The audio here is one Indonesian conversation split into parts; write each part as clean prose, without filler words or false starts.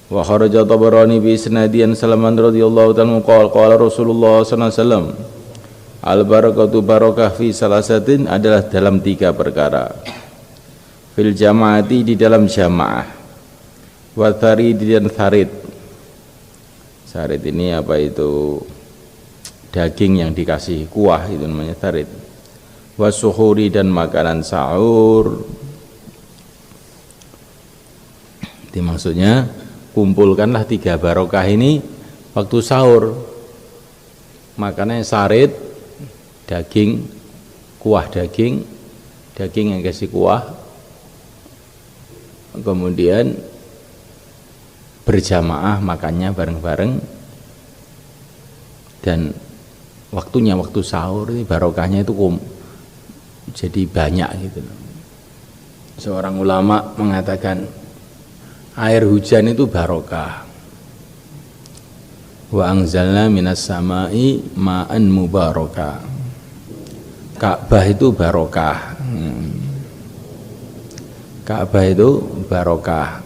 Wa kharaja Tabarani bi isnadiyan Salman radhiyallahu ta'ala qala Rasulullah sallallahu alaihi wasallam al barakatu barakah fi salasatin adalah dalam 3 perkara. Fil jamaati di dalam jamaah, wa tharid dan tharid. Tharid ini apa itu? Daging yang dikasih kuah itu namanya tharid. Wa suhuri dan makanan sahur. Itu maksudnya kumpulkanlah 3 barokah ini waktu sahur. Makanya sarid, daging, kuah daging yang kasih kuah, kemudian berjamaah makannya bareng-bareng, dan waktunya waktu sahur ini barokahnya itu jadi banyak gitu. Seorang ulama mengatakan air hujan itu barokah. Wa anzalna minas samai ma'an mubaraka. Ka'bah itu barokah. Ka'bah itu barokah.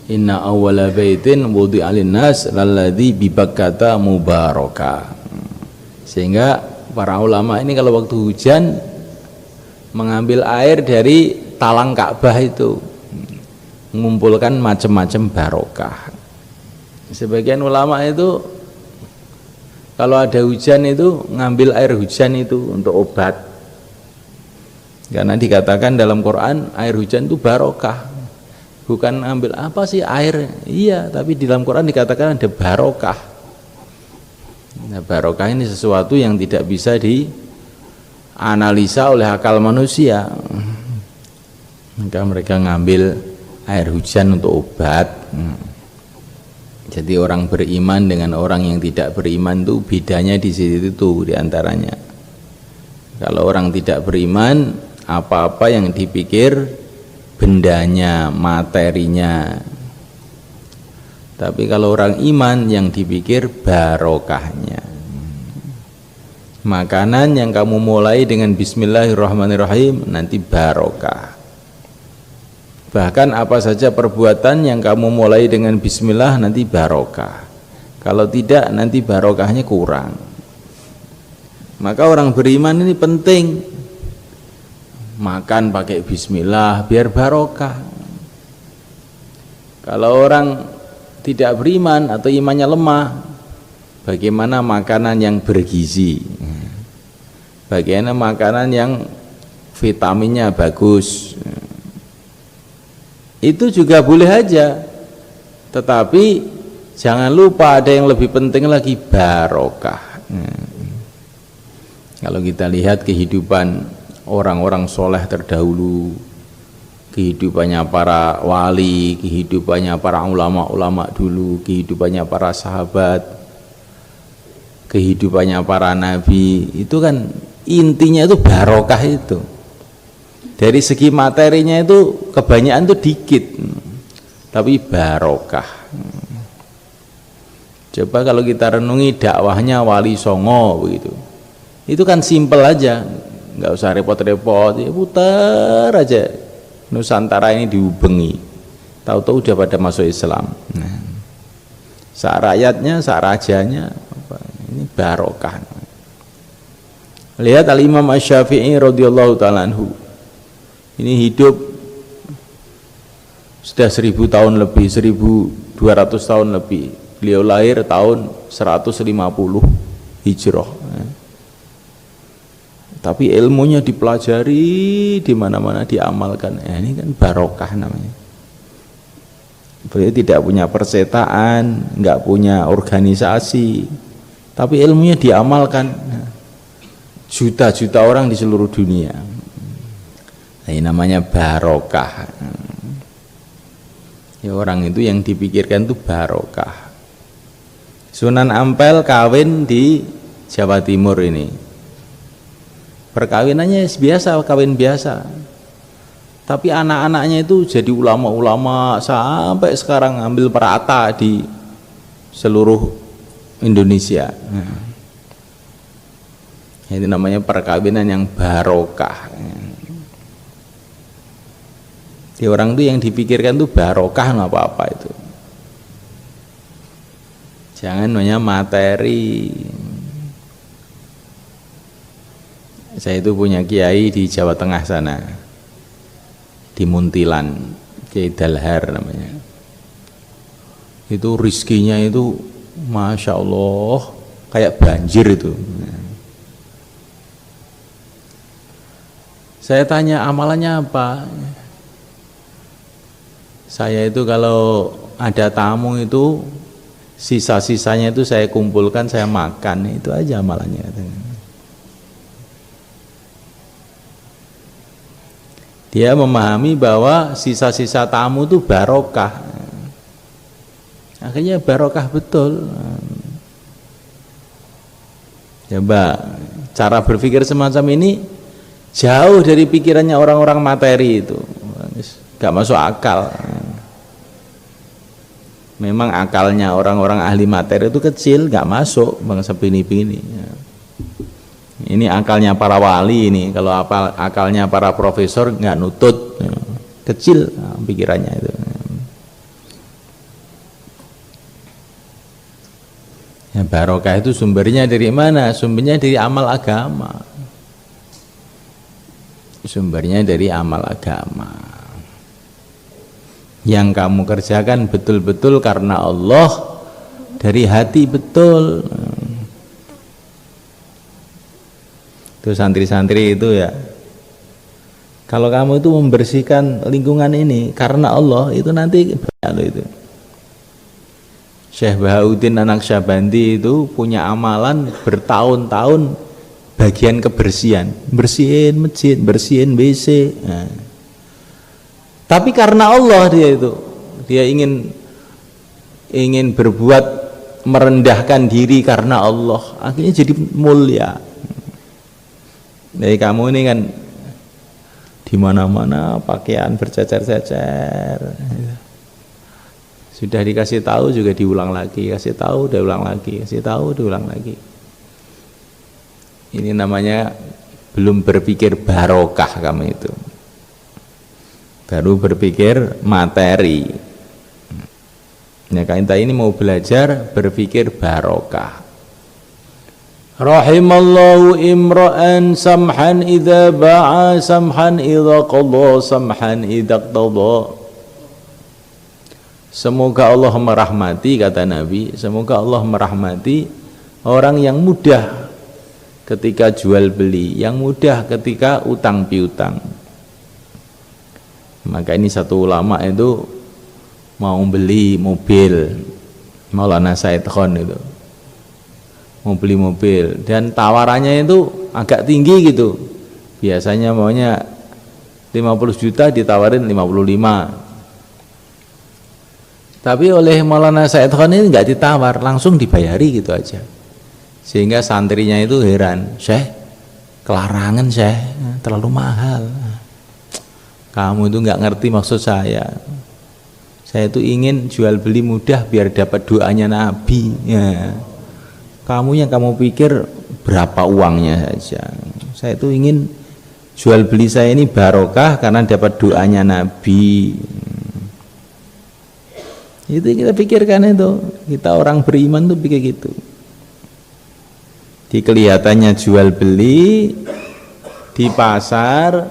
Inna awwala baitin wudi'a lin-nas lalladzi bi Bakkata mubaraka. Sehingga para ulama ini kalau waktu hujan mengambil air dari talang Ka'bah itu, mengumpulkan macam-macam barokah. Sebagian ulama itu kalau ada hujan itu ngambil air hujan itu untuk obat, karena dikatakan dalam Quran air hujan itu barokah. Bukan ambil apa sih air, iya, tapi di dalam Quran dikatakan ada barokah. Nah, barokah ini sesuatu yang tidak bisa dianalisa oleh akal manusia, maka mereka ngambil air hujan untuk obat. Jadi orang beriman dengan orang yang tidak beriman itu bedanya di situ tuh diantaranya. Kalau orang tidak beriman, apa-apa yang dipikir bendanya, materinya. Tapi kalau orang iman yang dipikir barokahnya. Makanan yang kamu mulai dengan bismillahirrahmanirrahim nanti barokah. Bahkan apa saja perbuatan yang kamu mulai dengan bismillah nanti barokah. Kalau tidak nanti barokahnya kurang. Maka orang beriman ini penting makan pakai bismillah biar barokah. Kalau orang tidak beriman atau imannya lemah, bagaimana makanan yang bergizi, bagaimana makanan yang vitaminnya bagus, itu juga boleh aja, tetapi jangan lupa ada yang lebih penting lagi, barokah. Kalau kita lihat kehidupan orang-orang soleh terdahulu, kehidupannya para wali, kehidupannya para ulama-ulama dulu, kehidupannya para sahabat, kehidupannya para nabi, itu kan intinya itu barokah itu. Dari segi materinya itu kebanyakan itu dikit, tapi barokah. Coba kalau kita renungi dakwahnya Wali Songo begitu, itu kan simpel aja, nggak usah repot-repot, ya putar aja Nusantara ini diubengi, tahu-tahu udah pada masuk Islam. Nah, sak rakyatnya, sak rajanya, ini barokah. Lihat Al-Imam Asy-Syafi'i radhiyallahu ta'ala anhu, ini hidup sudah 1000 tahun lebih, 1200 tahun lebih. Beliau lahir tahun 150 Hijrah. Tapi ilmunya dipelajari, di mana-mana diamalkan. Ini kan barokah namanya. Beliau tidak punya persetaan, nggak punya organisasi, tapi ilmunya diamalkan. Juta-juta orang di seluruh dunia. Ini namanya barokah. Ya, orang itu yang dipikirkan itu barokah. Sunan Ampel kawin di Jawa Timur ini. Perkawinannya biasa, kawin biasa. Tapi anak-anaknya itu jadi ulama-ulama sampai sekarang ambil perata di seluruh Indonesia. Ini namanya perkawinan yang barokah. Di orang itu yang dipikirkan itu barokah, nggak apa-apa itu. Jangan hanya materi. Saya itu punya kiai di Jawa Tengah sana, di Muntilan, Kiai Dalhar namanya. Itu rizkinya itu Masya Allah kayak banjir itu. Saya tanya amalannya apa? Saya itu kalau ada tamu itu sisa-sisanya itu saya kumpulkan, saya makan, itu aja amalannya. Dia memahami bahwa sisa-sisa tamu itu barokah. Akhirnya barokah betul. Coba cara berpikir semacam ini jauh dari pikirannya orang-orang materi itu. Gak masuk akal. Memang akalnya orang-orang ahli materi itu kecil, gak masuk bangsa bini-bini. Ini akalnya para wali ini. Kalau akalnya para profesor nggak nutut, kecil pikirannya itu. Ya, barokah itu sumbernya dari mana? Sumbernya dari amal agama. Sumbernya dari amal agama. Yang kamu kerjakan betul-betul karena Allah, dari hati betul. Itu santri-santri itu ya, kalau kamu itu membersihkan lingkungan ini karena Allah, itu nanti banyak itu. Syekh Bahauddin An-Naqsyabandi itu punya amalan bertahun-tahun bagian kebersihan, bersihin masjid, bersihin WC. Nah. Tapi karena Allah dia ingin berbuat merendahkan diri karena Allah, akhirnya jadi mulia. Jadi kamu ini kan di mana-mana pakaian bercecer-cecer, sudah dikasih tahu juga diulang lagi, kasih tahu diulang lagi, kasih tahu diulang lagi. Ini namanya belum berpikir barokah kamu itu, baru berpikir materi. Nah, kita ini mau belajar berpikir barokah. Rahimallahu imra'an samhan idza ba'a samhan idza qadha samhan idza qadha. Semoga Allah merahmati, kata Nabi, semoga Allah merahmati orang yang mudah ketika jual beli, yang mudah ketika utang piutang. Maka ini satu ulama itu mau beli mobil, Maulana Said Khon itu mau beli mobil dan tawarannya itu agak tinggi gitu, biasanya maunya 50 juta ditawarin 55, tapi oleh Maulana Said Khon ini nggak ditawar, langsung dibayari gitu aja, sehingga santrinya itu heran, Syekh kelarangan Syekh, terlalu mahal, kamu itu nggak ngerti maksud saya itu ingin jual beli mudah biar dapat doanya Nabi ya. Kamu yang kamu pikir berapa uangnya saja. Saya itu ingin jual beli saya ini barokah karena dapat doanya Nabi. Itu kita pikirkan itu. Kita orang beriman tuh pikir gitu. Di kelihatannya jual beli di pasar,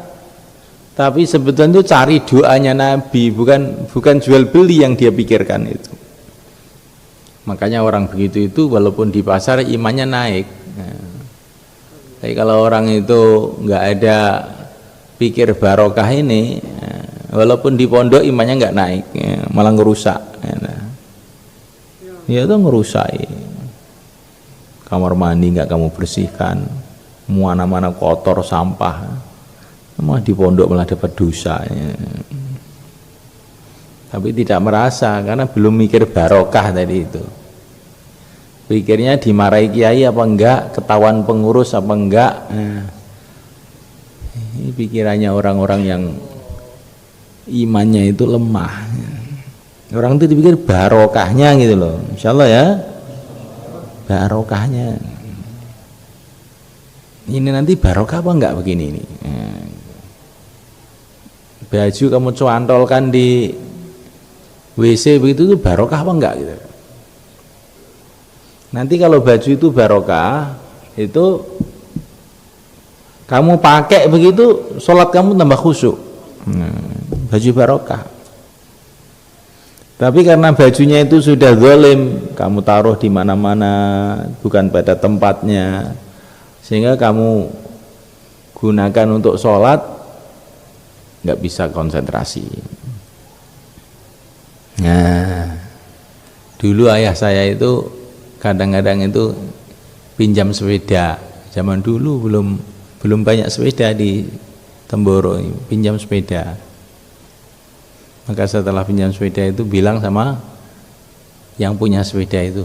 tapi sebetulnya itu cari doanya Nabi, bukan jual beli yang dia pikirkan itu. Makanya orang begitu itu walaupun di pasar imannya naik. Nah, tapi kalau orang itu nggak ada pikir barokah ini, walaupun di pondok imannya nggak naik, malah ngerusak. Nah, ya itu ngerusak. Kamar mandi nggak kamu bersihkan, mana-mana kotor sampah, malah di pondok malah dapat dosa. Tapi tidak merasa karena belum mikir barokah tadi itu. Pikirnya dimarahi kiai apa enggak, ketahuan pengurus apa enggak. Nah, ini pikirannya orang-orang yang imannya itu lemah. Orang itu dipikir barokahnya gitu loh. Insyaallah ya, barokahnya. Ini nanti barokah apa enggak begini ini. Nah, baju kamu cuantolkan di WC begitu tuh barokah apa enggak gitu. Nanti kalau baju itu barokah, itu kamu pakai begitu, sholat kamu tambah khusyuk. Baju barokah. Tapi karena bajunya itu sudah zalim, kamu taruh di mana-mana, bukan pada tempatnya, sehingga kamu gunakan untuk sholat, nggak bisa konsentrasi. Nah, dulu ayah saya itu kadang-kadang itu pinjam sepeda. Zaman dulu belum banyak sepeda di Temboro, pinjam sepeda. Maka setelah pinjam sepeda itu bilang sama yang punya sepeda itu,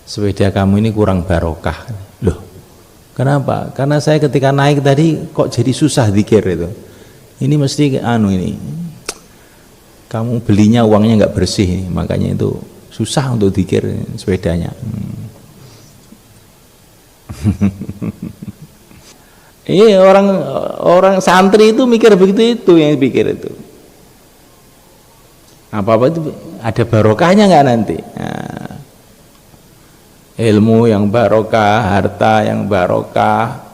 sepeda kamu ini kurang barokah. Loh, kenapa? Karena saya ketika naik tadi kok jadi susah zikir itu. Ini mesti ini. Kamu belinya uangnya nggak bersih, makanya itu susah untuk zikir sepedanya. Iya, orang santri itu mikir begitu, itu yang pikir itu. Apa-apa itu ada barokahnya nggak nanti? Nah, ilmu yang barokah, harta yang barokah,